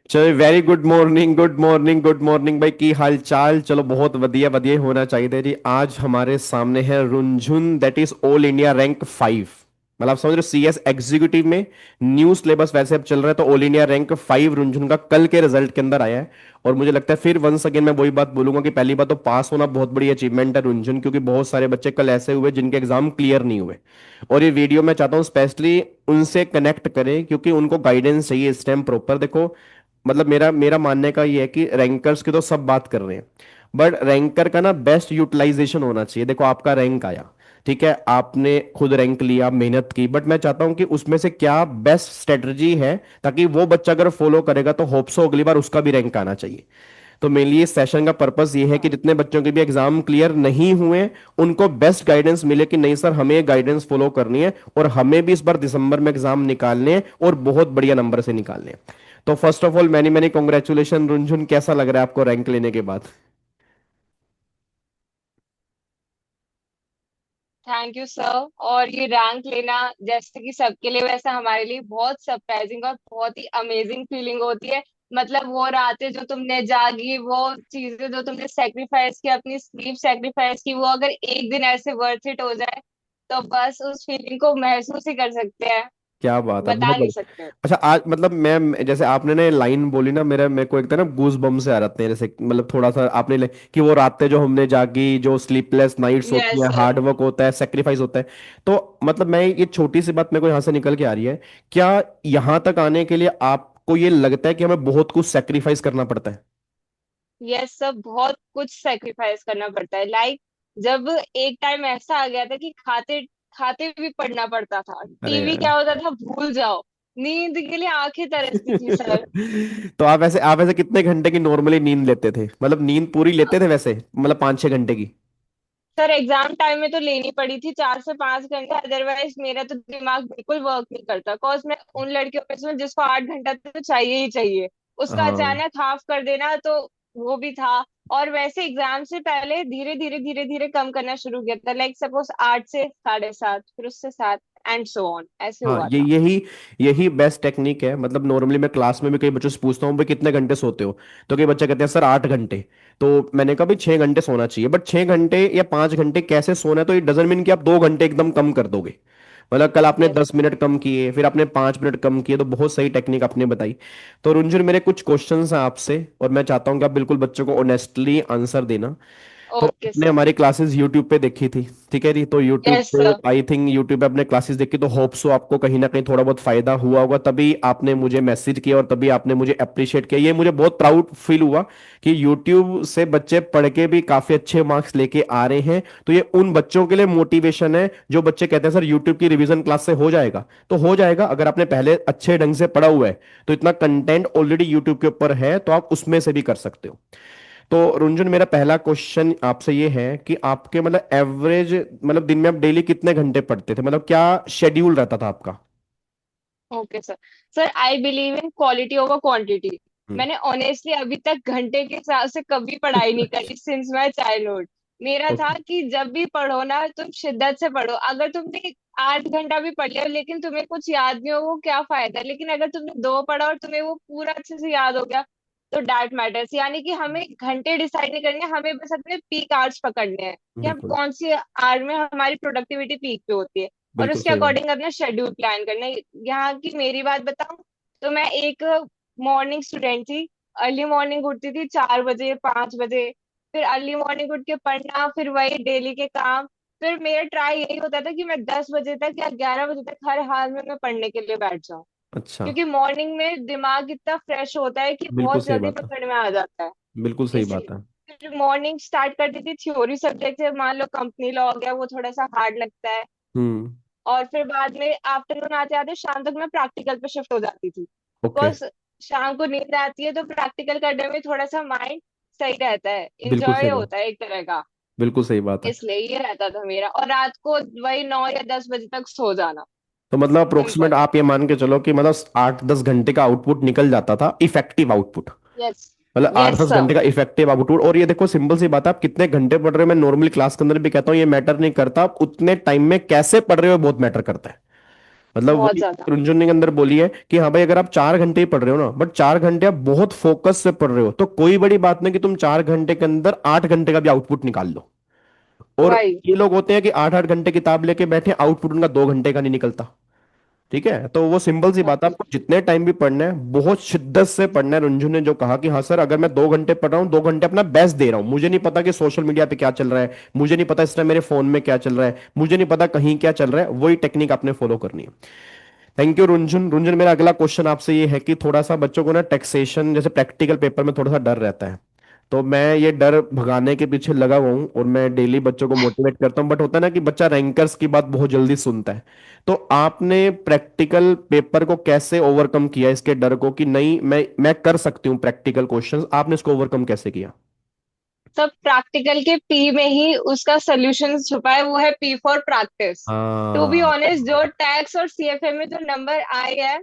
चलो, very good morning, good morning, good morning भाई, की हाल चाल। चलो, बहुत वधिया वधिया होना चाहिए जी। आज हमारे सामने है Runjhun, that is all India rank 5। मतलब आप समझ रहे हो, सीएस एग्जीक्यूटिव में न्यू सिलेबस वैसे अब चल रहा है, तो ऑल इंडिया रैंक 5 रुंझुन का कल के रिजल्ट के अंदर आया है। और मुझे लगता है फिर वंस अगेन मैं वही बात बोलूंगा कि पहली बात तो पास होना बहुत बड़ी अचीवमेंट है रुंझुन, क्योंकि बहुत सारे बच्चे कल ऐसे हुए जिनके एग्जाम क्लियर नहीं हुए। और ये वीडियो मैं चाहता हूँ स्पेशली उनसे कनेक्ट करें, क्योंकि उनको गाइडेंस चाहिए इस टाइम प्रॉपर। देखो, मतलब मेरा मेरा मानने का ये है कि रैंकर्स की तो सब बात कर रहे हैं, बट रैंकर का ना बेस्ट यूटिलाइजेशन होना चाहिए। देखो, आपका रैंक आया, ठीक है, आपने खुद रैंक लिया, मेहनत की, बट मैं चाहता हूं कि उसमें से क्या बेस्ट स्ट्रेटजी है, ताकि वो बच्चा अगर फॉलो करेगा तो होप सो अगली बार उसका भी रैंक आना चाहिए। तो मेनली इस सेशन का पर्पस ये है कि जितने बच्चों के भी एग्जाम क्लियर नहीं हुए, उनको बेस्ट गाइडेंस मिले कि नहीं सर, हमें गाइडेंस फॉलो करनी है और हमें भी इस बार दिसंबर में एग्जाम निकालने हैं और बहुत बढ़िया नंबर से निकालने हैं। तो first of all many many congratulation Runjhun, कैसा लग रहा है आपको रैंक लेने के बाद? Thank you sir. और ये रैंक लेना जैसे कि सबके लिए वैसा हमारे लिए बहुत सरप्राइजिंग और बहुत ही अमेजिंग फीलिंग होती है। मतलब वो रातें जो तुमने जागी, वो चीजें जो तुमने सेक्रीफाइस की, अपनी स्लीप सेक्रीफाइस की, वो अगर एक दिन ऐसे वर्थ इट हो जाए तो बस उस फीलिंग को महसूस ही कर सकते हैं। क्या बात है, बता बहुत नहीं बढ़िया। सकते। अच्छा, आज मतलब मैं जैसे आपने ने लाइन बोली ना, मेरे को एक तरह ना गूज बम से आ जाते हैं, जैसे मतलब थोड़ा सा आपने कि वो रातें जो हमने जागी, जो स्लीपलेस नाइट्स होती यस है, सर। हार्ड वर्क होता है, सेक्रीफाइस होता है। तो मतलब मैं ये छोटी सी बात मेरे को यहाँ से निकल के आ रही है, क्या यहाँ तक आने के लिए आपको ये लगता है कि हमें बहुत कुछ सेक्रीफाइस करना पड़ता है? यस सर, बहुत कुछ सेक्रीफाइस करना पड़ता है। जब एक टाइम ऐसा आ गया था कि खाते खाते भी पढ़ना पड़ता था, अरे टीवी यार। क्या होता था भूल जाओ। नींद के लिए आंखें तरसती थी सर। तो आप ऐसे कितने घंटे की नॉर्मली नींद लेते थे? मतलब नींद पूरी लेते थे वैसे, मतलब 5-6 घंटे की? सर एग्जाम टाइम में तो लेनी पड़ी थी 4 से 5 घंटे, अदरवाइज मेरा तो दिमाग बिल्कुल वर्क नहीं करता। बिकॉज मैं उन लड़कियों में से हूँ जिसको 8 घंटा तो चाहिए ही चाहिए। उसका हाँ। अचानक हाफ कर देना तो वो भी था। और वैसे एग्जाम से पहले धीरे धीरे धीरे धीरे कम करना शुरू किया था। लाइक सपोज 8 से 7.5, फिर उससे 7, एंड सो ऑन, ऐसे हाँ, हुआ ये था। यही यही बेस्ट टेक्निक है। मतलब नॉर्मली मैं क्लास में भी कई बच्चों से पूछता हूँ भाई कितने घंटे सोते हो, तो कई बच्चे कहते हैं सर 8 घंटे। तो मैंने कहा भाई 6 घंटे सोना चाहिए, बट 6 घंटे या 5 घंटे कैसे सोना है, तो ये डजेंट मीन कि आप 2 घंटे एकदम कम कर दोगे। मतलब कल आपने यस। 10 मिनट कम किए, फिर आपने 5 मिनट कम किए, तो बहुत सही टेक्निक आपने बताई। तो रुंझुन, मेरे कुछ क्वेश्चंस हैं आपसे और मैं चाहता हूँ कि आप बिल्कुल बच्चों को ऑनेस्टली आंसर देना। तो ओके आपने सर। हमारी क्लासेस यूट्यूब पे देखी थी, ठीक है जी? तो यूट्यूब यस पे सर। आई थिंक यूट्यूब पे आपने क्लासेस देखी, तो होप सो आपको कहीं ना कहीं थोड़ा बहुत फायदा हुआ होगा, तभी आपने मुझे मैसेज किया और तभी आपने मुझे अप्रिशिएट किया। ये मुझे बहुत प्राउड फील हुआ कि यूट्यूब से बच्चे पढ़ के भी काफी अच्छे मार्क्स लेके आ रहे हैं। तो ये उन बच्चों के लिए मोटिवेशन है जो बच्चे कहते हैं सर यूट्यूब की रिवीजन क्लास से हो जाएगा। तो हो जाएगा, अगर आपने पहले अच्छे ढंग से पढ़ा हुआ है, तो इतना कंटेंट ऑलरेडी यूट्यूब के ऊपर है, तो आप उसमें से भी कर सकते हो। तो रुंजन, मेरा पहला क्वेश्चन आपसे ये है कि आपके मतलब एवरेज, मतलब दिन में आप डेली कितने घंटे पढ़ते थे? मतलब क्या शेड्यूल रहता था आपका? Okay sir. Sir I believe in quality over quantity. Hmm. मैंने ऑनेस्टली अभी तक घंटे के हिसाब से कभी पढ़ाई नहीं करी सिंस माई चाइल्डहुड। मेरा था ओके। कि जब भी पढ़ो ना तुम शिद्दत से पढ़ो। अगर तुमने 8 घंटा भी पढ़ लिया लेकिन तुम्हें कुछ याद नहीं हो, वो क्या फायदा। लेकिन अगर तुमने दो पढ़ा और तुम्हें वो पूरा अच्छे से याद हो गया, तो दैट मैटर्स। यानी कि हमें घंटे डिसाइड नहीं करने, हमें बस अपने पीक आवर्स पकड़ने हैं कि हम बिल्कुल। कौन सी आवर में हमारी प्रोडक्टिविटी पीक पे होती है, और बिल्कुल उसके सही बात। अकॉर्डिंग अपना शेड्यूल प्लान करना है। यहाँ की मेरी बात बताऊं तो मैं एक मॉर्निंग स्टूडेंट थी। अर्ली मॉर्निंग उठती थी 4 बजे 5 बजे। फिर अर्ली मॉर्निंग उठ के पढ़ना, फिर वही डेली के काम। फिर मेरा ट्राई यही होता था कि मैं 10 बजे तक या 11 बजे तक हर हाल में मैं पढ़ने के लिए बैठ जाऊं। अच्छा। क्योंकि मॉर्निंग में दिमाग इतना फ्रेश होता है कि बिल्कुल बहुत सही जल्दी बात है। पकड़ में आ जाता है। बिल्कुल सही बात इसलिए है। फिर मॉर्निंग स्टार्ट करती थी थ्योरी सब्जेक्ट से। मान लो कंपनी लॉ हो गया, वो थोड़ा सा हार्ड लगता है। हम्म। और फिर बाद में आफ्टरनून आते आते शाम तक मैं प्रैक्टिकल पे शिफ्ट हो जाती थी। ओके। बिकॉज शाम को नींद आती है तो प्रैक्टिकल करने में थोड़ा सा माइंड सही रहता है, बिल्कुल इंजॉय सही बात। होता है एक तरह का। बिल्कुल सही बात है। इसलिए ये रहता था मेरा। और रात को वही 9 या 10 बजे तक सो जाना। तो मतलब अप्रोक्सीमेट सिंपल। आप ये मान के चलो कि मतलब 8-10 घंटे का आउटपुट निकल जाता था, इफेक्टिव आउटपुट। यस। मतलब आठ यस दस सर। घंटे का इफेक्टिव आउटपुट। और ये देखो, सिंपल सी बात है, आप कितने घंटे पढ़ रहे हो, मैं नॉर्मली क्लास के अंदर भी कहता हूँ ये मैटर नहीं करता, आप उतने टाइम में कैसे पढ़ रहे हो बहुत मैटर करता है। मतलब बहुत वही ज्यादा। रुंझुन के अंदर बोली है कि हाँ भाई, अगर आप 4 घंटे ही पढ़ रहे हो ना, बट 4 घंटे आप बहुत फोकस से पढ़ रहे हो, तो कोई बड़ी बात नहीं कि तुम 4 घंटे के अंदर 8 घंटे का भी आउटपुट निकाल लो। और वही। ये लोग होते हैं कि 8 8 घंटे किताब लेके बैठे, आउटपुट उनका 2 घंटे का नहीं निकलता। ठीक है, तो वो सिंपल सी बात है, आपको जितने टाइम भी पढ़ना है बहुत शिद्दत से पढ़ना है। रुंझुन ने जो कहा कि हाँ सर, अगर मैं 2 घंटे पढ़ रहा हूँ, 2 घंटे अपना बेस्ट दे रहा हूँ, मुझे नहीं पता कि सोशल मीडिया पे क्या चल रहा है, मुझे नहीं पता इस टाइम मेरे फोन में क्या चल रहा है, मुझे नहीं पता कहीं क्या चल रहा है, वही टेक्निक आपने फॉलो करनी है। Thank you रुंझुन। रुंझुन, मेरा अगला क्वेश्चन आपसे ये है कि थोड़ा सा बच्चों को ना टैक्सेशन जैसे प्रैक्टिकल पेपर में थोड़ा सा डर रहता है, तो मैं ये डर भगाने के पीछे लगा हुआ हूँ और मैं डेली बच्चों को मोटिवेट करता हूँ, बट होता है ना कि बच्चा रैंकर्स की बात बहुत जल्दी सुनता है। तो आपने प्रैक्टिकल पेपर को कैसे ओवरकम किया, इसके डर को कि नहीं मैं कर सकती हूँ प्रैक्टिकल क्वेश्चंस, आपने इसको ओवरकम कैसे किया? सब प्रैक्टिकल के पी में ही उसका सोल्यूशन छुपा है, वो है P for practice. To be हाँ, ऑनेस्ट, जो टैक्स और सीएफए में जो नंबर आए हैं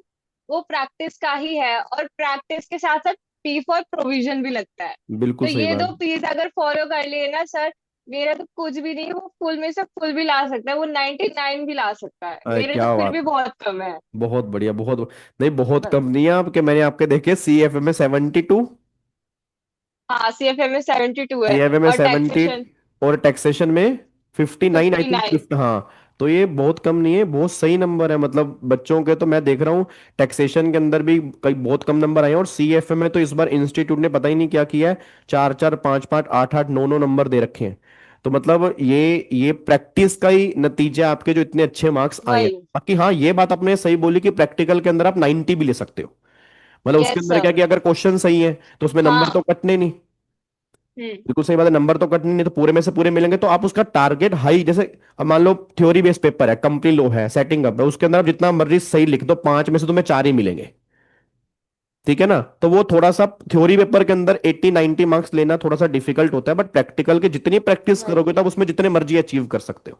वो प्रैक्टिस का ही है, और प्रैक्टिस के साथ साथ पी फॉर प्रोविजन भी लगता है। बिल्कुल तो सही ये बात। दो पीस अगर फॉलो कर लिए ना सर, मेरा तो कुछ भी नहीं, वो फुल में से फुल भी ला सकता है, वो 99 भी ला सकता है, अरे मेरे तो क्या फिर बात भी है, बहुत कम है। बहुत बढ़िया, बहुत नहीं, बहुत बस। कम नहीं है आपके, मैंने आपके देखे CFA में 72, हाँ, सीएफए में 72 है, सीएफए में और 70, टैक्सेशन और टैक्सेशन में 59 आई फिफ्टी थिंक, नाइन 50, हाँ। तो ये बहुत कम नहीं है, बहुत सही नंबर है, मतलब बच्चों के तो मैं देख रहा हूँ टैक्सेशन के अंदर भी कई बहुत कम नंबर आए हैं, और CFA में तो इस बार इंस्टीट्यूट ने पता ही नहीं क्या किया है, 4 4 5 5 8 8 9 9 नंबर दे रखे हैं। तो मतलब ये प्रैक्टिस का ही नतीजा है आपके जो इतने अच्छे मार्क्स आए हैं। वही। बाकी हाँ, ये बात आपने सही बोली कि प्रैक्टिकल के अंदर आप 90 भी ले सकते हो, मतलब उसके यस अंदर क्या सर। कि अगर क्वेश्चन सही है तो उसमें नंबर तो हाँ। कटने नहीं। हम्म। बिल्कुल सही बात है, नंबर तो कटने नहीं, तो पूरे में से पूरे मिलेंगे, तो आप उसका टारगेट हाई, जैसे अब मान लो थ्योरी बेस्ड पेपर है, कंपनी लो है, सेटिंग अप है, उसके अंदर आप जितना मर्जी सही लिख दो, 5 में से तुम्हें 4 ही मिलेंगे। ठीक है ना, तो वो थोड़ा सा थ्योरी पेपर के अंदर 80 90 मार्क्स लेना थोड़ा सा डिफिकल्ट होता है, बट प्रैक्टिकल के जितनी प्रैक्टिस वही। करोगे तब उसमें जितने मर्जी अचीव कर सकते हो।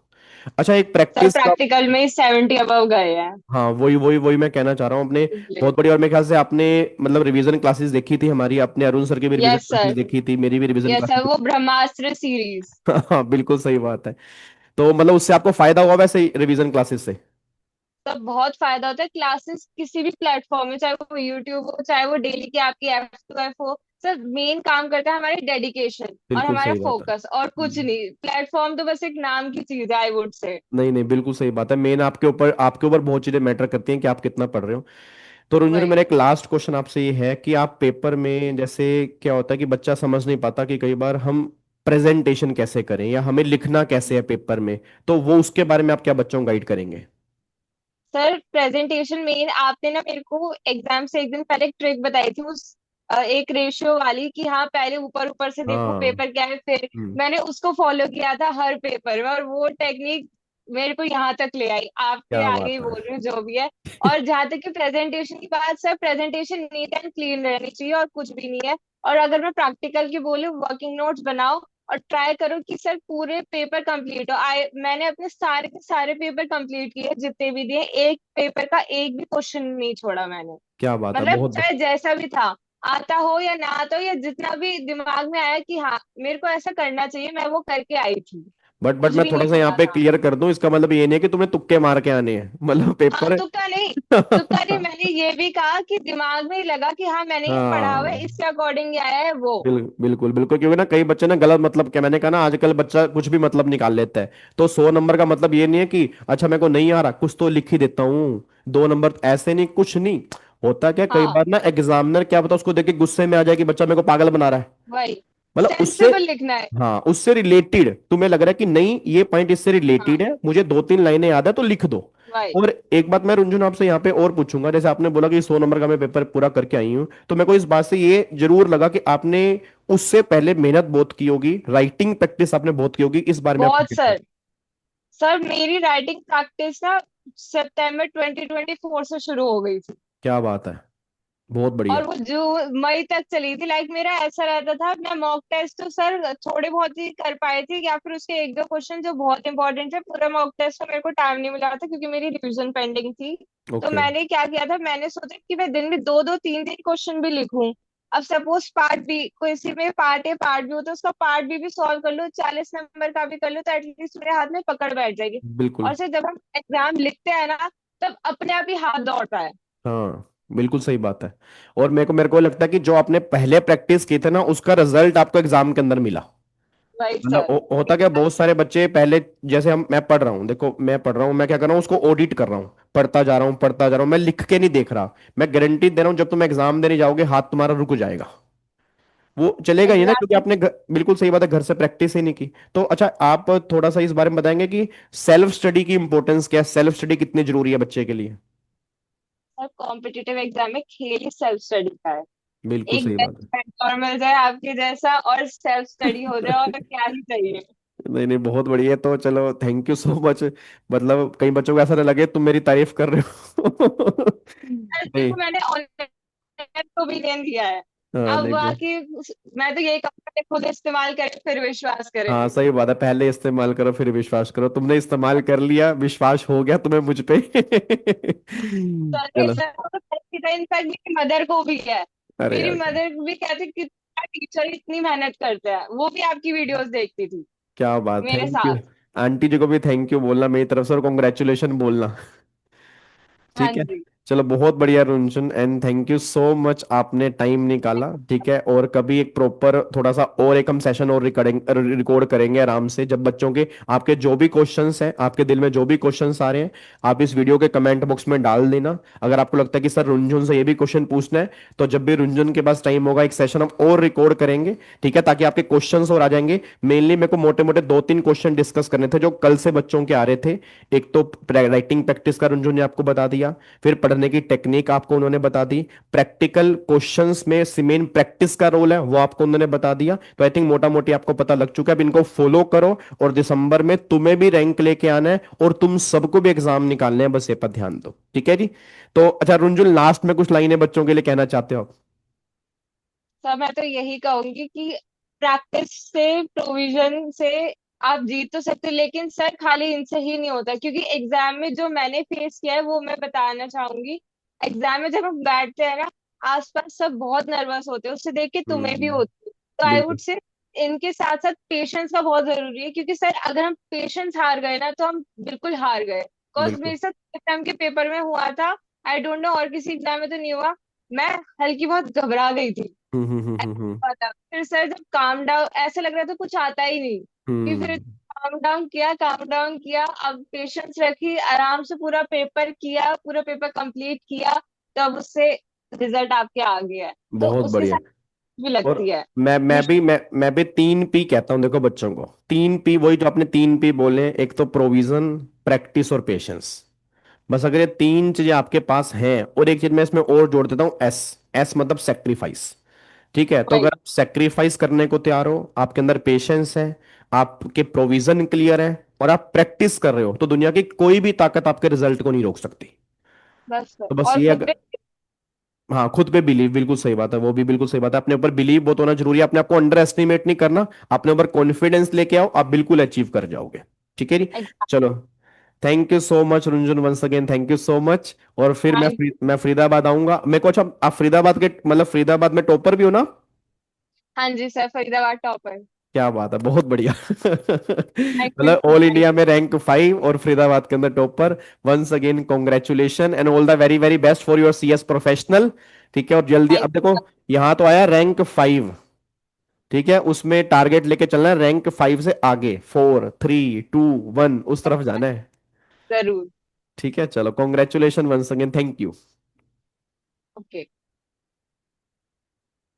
अच्छा, एक सर प्रैक्टिस का, प्रैक्टिकल में 70 अबव गए हैं। हाँ वही वही वही मैं कहना चाह रहा हूँ अपने। इसलिए। बहुत बढ़िया, और मेरे ख्याल से आपने मतलब रिवीजन क्लासेस देखी थी हमारी, आपने अरुण सर की भी रिवीजन यस क्लासेस सर। देखी थी, मेरी भी रिवीजन यस सर, क्लासेस। वो ब्रह्मास्त्र सीरीज। हाँ बिल्कुल सही बात है। तो मतलब उससे आपको फायदा हुआ वैसे रिवीजन क्लासेस से? तो बहुत फायदा होता है क्लासेस किसी भी प्लेटफॉर्म में, चाहे वो यूट्यूब हो, चाहे वो डेली की आपकी F2F हो। सर मेन काम करता है हमारी डेडिकेशन और बिल्कुल हमारा सही बात है। फोकस, और कुछ नहीं, प्लेटफॉर्म तो बस एक नाम की चीज है, आई वुड से। नहीं नहीं, बिल्कुल सही बात है, मेन आपके ऊपर बहुत चीजें मैटर करती हैं कि आप कितना पढ़ रहे हो। तो रुंजन, वही। मेरा एक लास्ट क्वेश्चन आपसे ये है कि आप पेपर में जैसे क्या होता है कि बच्चा समझ नहीं पाता कि कई बार हम प्रेजेंटेशन कैसे करें या हमें लिखना कैसे है पेपर में, तो वो उसके बारे में आप क्या बच्चों को गाइड करेंगे? सर प्रेजेंटेशन मेन, आपने ना मेरे को एग्जाम से एक दिन पहले एक ट्रिक बताई थी, उस एक रेशियो वाली, कि हाँ पहले ऊपर ऊपर से देखो हाँ। पेपर क्या है, फिर हम्म। मैंने उसको फॉलो किया था हर पेपर में, और वो टेक्निक मेरे को यहाँ तक ले आई, आपके क्या आगे ही बात बोल रही है। हूँ जो भी है। और जहां तक कि प्रेजेंटेशन की बात, sir presentation neat and clean रहनी चाहिए, और कुछ भी नहीं है। और अगर मैं प्रैक्टिकल की बोलूँ, वर्किंग नोट्स बनाओ, और ट्राई करो कि सर पूरे पेपर कंप्लीट हो। मैंने अपने सारे के सारे पेपर कंप्लीट किए जितने भी दिए, एक पेपर का एक भी क्वेश्चन नहीं छोड़ा मैंने। क्या बात है, मतलब बहुत चाहे जैसा भी था, आता हो या ना आता हो, या जितना भी दिमाग में आया कि हाँ मेरे को ऐसा करना चाहिए, मैं वो करके आई थी। बट कुछ मैं भी नहीं थोड़ा सा यहाँ छोड़ा पे था। क्लियर कर दूं, इसका मतलब ये नहीं है कि तुम्हें तुक्के मार के आने हैं, मतलब हाँ, पेपर। तुक्का नहीं। तुक्का नहीं, मैंने ये भी कहा कि दिमाग में ही लगा कि हाँ मैंने ये पढ़ा हुआ हाँ, है, इसके अकॉर्डिंग ही आया है वो। बिल्कुल बिल्कुल, क्योंकि ना कई बच्चे ना गलत मतलब, क्या मैंने कहा ना, आजकल बच्चा कुछ भी मतलब निकाल लेता है। तो 100 नंबर का मतलब ये नहीं है कि अच्छा मेरे को नहीं आ रहा, कुछ तो लिख ही देता हूँ, 2 नंबर ऐसे नहीं, कुछ नहीं होता। क्या कई हाँ। बार ना एग्जामिनर क्या पता उसको देख के गुस्से में आ जाए कि बच्चा मेरे को पागल बना रहा है, वही। मतलब उससे, सेंसिबल लिखना है। हाँ उससे रिलेटेड तुम्हें लग रहा है कि नहीं ये पॉइंट इससे हाँ। रिलेटेड है, मुझे 2 3 लाइनें याद है तो लिख दो। वही। और एक बात मैं रुंझुन आपसे यहाँ पे और पूछूंगा, जैसे आपने बोला कि 100 नंबर का मैं पेपर पूरा करके आई हूँ, तो मेरे को इस बात से ये जरूर लगा कि आपने उससे पहले मेहनत बहुत की होगी, राइटिंग प्रैक्टिस आपने बहुत की होगी, इस बारे में आपको बहुत क्या? सर। सर मेरी राइटिंग प्रैक्टिस ना सितंबर 2024 से शुरू हो गई थी, क्या बात है, बहुत बढ़िया। और वो जो मई तक चली थी। लाइक मेरा ऐसा रहता था, मैं मॉक टेस्ट तो सर थोड़े बहुत ही कर पाए थे, या फिर उसके एक दो क्वेश्चन जो बहुत इंपॉर्टेंट थे, पूरा मॉक टेस्ट तो मेरे को टाइम नहीं मिला था क्योंकि मेरी रिवीजन पेंडिंग थी। तो ओके। मैंने क्या किया था, मैंने सोचा कि मैं दिन में दो दो तीन तीन क्वेश्चन भी लिखूं। अब सपोज पार्ट बी, किसी में पार्ट ए पार्ट बी हो, तो उसका पार्ट बी भी सॉल्व कर लो, 40 नंबर का भी कर लो, तो एटलीस्ट मेरे हाथ में पकड़ बैठ जाएगी। बिल्कुल। और सर जब हम एग्जाम लिखते हैं ना, तब अपने आप ही हाथ दौड़ रहा है। हाँ बिल्कुल सही बात है। और मेरे को लगता है कि जो आपने पहले प्रैक्टिस की थे ना, उसका रिजल्ट आपको एग्जाम के अंदर मिला। वही मतलब सर। होता क्या, बहुत सारे बच्चे पहले, जैसे मैं पढ़ रहा हूँ, देखो मैं पढ़ रहा हूँ, मैं क्या कर रहा हूँ, उसको ऑडिट कर रहा हूँ, पढ़ता जा रहा हूँ पढ़ता जा रहा हूँ, मैं लिख के नहीं देख रहा। मैं गारंटी दे रहा हूँ, जब तुम एग्जाम देने जाओगे हाथ तुम्हारा रुक जाएगा, वो चलेगा ही ना, क्योंकि एग्जैक्टली। आपने बिल्कुल सही बात है, घर से प्रैक्टिस ही नहीं की। तो अच्छा, आप थोड़ा सा इस बारे में बताएंगे कि सेल्फ स्टडी की इंपॉर्टेंस क्या है, सेल्फ स्टडी कितनी जरूरी है बच्चे के लिए। सर कॉम्पिटिटिव एग्जाम में खेल ही सेल्फ स्टडी का है। बिल्कुल एक सही बात बेस्ट मेंटोर मिल जाए आपके जैसा और सेल्फ है। स्टडी हो जाए और तो क्या ही चाहिए। नहीं नहीं, बहुत बढ़िया है, तो चलो थैंक यू सो मच। मतलब कई बच्चों को ऐसा ना लगे तुम मेरी तारीफ कर रहे हो। सर नहीं। देखो मैंने ऑनलाइन ओपिनियन दिया है। हाँ अब नहीं नहीं। बाकी मैं तो यही कहूंगा कि खुद इस्तेमाल करें फिर विश्वास करें। हाँ सही बात है, पहले इस्तेमाल करो फिर विश्वास करो, तुमने इस्तेमाल कर लिया, विश्वास हो गया तुम्हें मुझ पे। सर चलो। इनफैक्ट मेरी मदर को भी है। अरे मेरी यार, मदर भी कहती कि टीचर इतनी मेहनत करते हैं, वो भी आपकी वीडियोस देखती थी क्या बात, मेरे थैंक यू। साथ। आंटी जी को भी थैंक यू बोलना मेरी तरफ से, और कॉन्ग्रेचुलेशन बोलना। हाँ ठीक है। जी। चलो बहुत बढ़िया Runjhun, and thank you so much, आपने टाइम निकाला। ठीक है, और कभी एक प्रॉपर थोड़ा सा और एक हम सेशन और रिकॉर्ड करेंगे आराम से, जब बच्चों के आपके जो भी क्वेश्चंस हैं, आपके दिल में जो भी क्वेश्चंस आ रहे हैं, आप इस वीडियो के कमेंट बॉक्स में डाल देना। अगर आपको लगता है कि सर रुंझुन से ये भी क्वेश्चन पूछना है, तो जब भी रुंझुन के पास टाइम होगा एक सेशन हम और रिकॉर्ड करेंगे। ठीक है, ताकि आपके क्वेश्चंस और आ जाएंगे। मेनली मेरे को मोटे मोटे दो तीन क्वेश्चन डिस्कस करने थे जो कल से बच्चों के आ रहे थे। एक तो राइटिंग प्रैक्टिस का रुंझुन ने आपको बता दिया, फिर पढ़ने की टेक्निक आपको उन्होंने बता दी, प्रैक्टिकल क्वेश्चंस में सीमेन प्रैक्टिस का रोल है वो आपको उन्होंने बता दिया। तो आई थिंक मोटा मोटी आपको पता लग चुका है, अब इनको फॉलो करो, और दिसंबर में तुम्हें भी रैंक लेके आना है, और तुम सबको भी एग्जाम निकालने हैं, बस ये पर ध्यान दो, ठीक है जी। तो अच्छा रुंजुन, लास्ट में कुछ लाइनें बच्चों के लिए कहना चाहते हो आप। सर मैं तो यही कहूंगी कि प्रैक्टिस से, प्रोविजन से आप जीत तो सकते हो, लेकिन सर खाली इनसे ही नहीं होता, क्योंकि एग्जाम में जो मैंने फेस किया है वो मैं बताना चाहूंगी। एग्जाम में जब हम बैठते हैं ना, आसपास सब बहुत नर्वस होते हैं, उससे देख के तुम्हें भी होती है। तो आई वुड बिल्कुल से इनके साथ साथ पेशेंस का बहुत जरूरी है, क्योंकि सर अगर हम पेशेंस हार गए ना तो हम बिल्कुल हार गए। बिकॉज बिल्कुल। मेरे साथ एग्जाम के पेपर में हुआ था। आई डोंट नो और किसी एग्जाम में तो नहीं हुआ। मैं हल्की बहुत घबरा गई थी। पता फिर सर जब काम डाउन, ऐसा लग रहा था कुछ आता ही नहीं, फिर हम्म। काम डाउन किया, अब पेशेंस रखी, आराम से पूरा पेपर किया, पूरा पेपर कंप्लीट किया, तब उससे रिजल्ट आपके आ गया है। तो बहुत उसके बढ़िया। साथ भी और लगती है। मैं भी 3 P कहता हूं देखो बच्चों को, 3 P, वही जो आपने 3 P बोले, एक तो प्रोविजन, प्रैक्टिस और पेशेंस। बस अगर ये तीन चीजें आपके पास हैं, और एक चीज मैं इसमें और जोड़ देता हूँ, एस। एस मतलब सेक्रीफाइस। ठीक है, तो अगर वही। आप सेक्रीफाइस करने को तैयार हो, आपके अंदर पेशेंस है, आपके प्रोविजन क्लियर है, और आप प्रैक्टिस कर रहे हो, तो दुनिया की कोई भी ताकत आपके रिजल्ट को नहीं रोक सकती। बस सर तो बस और ये खुद पे। हाँ, खुद पे बिलीव, बिल्कुल सही बात है, वो भी बिल्कुल सही बात है, अपने ऊपर बिलीव बहुत होना जरूरी है, अपने आप को अंडर एस्टिमेट नहीं करना, अपने ऊपर कॉन्फिडेंस लेके आओ, आप बिल्कुल अचीव कर जाओगे। ठीक है जी। चलो, thank you so much Runjhun, once again thank you so much. और फिर थैंक। मैं फरीदाबाद आऊंगा, मेरे को अच्छा, आप फरीदाबाद के मतलब फरीदाबाद में टॉपर भी हो ना। हाँ जी सर, फरीदाबाद टॉपर। क्या बात है, बहुत बढ़िया। थैंक यू मतलब सर, ऑल थैंक इंडिया में रैंक 5 और फरीदाबाद के अंदर topper. Once again congratulation and all the very very best for your CS professional. ठीक है, और जल्दी, अब देखो यू। यहाँ तो आया रैंक 5। ठीक है, उसमें टारगेट लेके चलना है रैंक 5 से आगे, 4 3 2 1 उस तरफ जाना है। जरूर। ठीक है, चलो congratulation once again, thank you. Okay.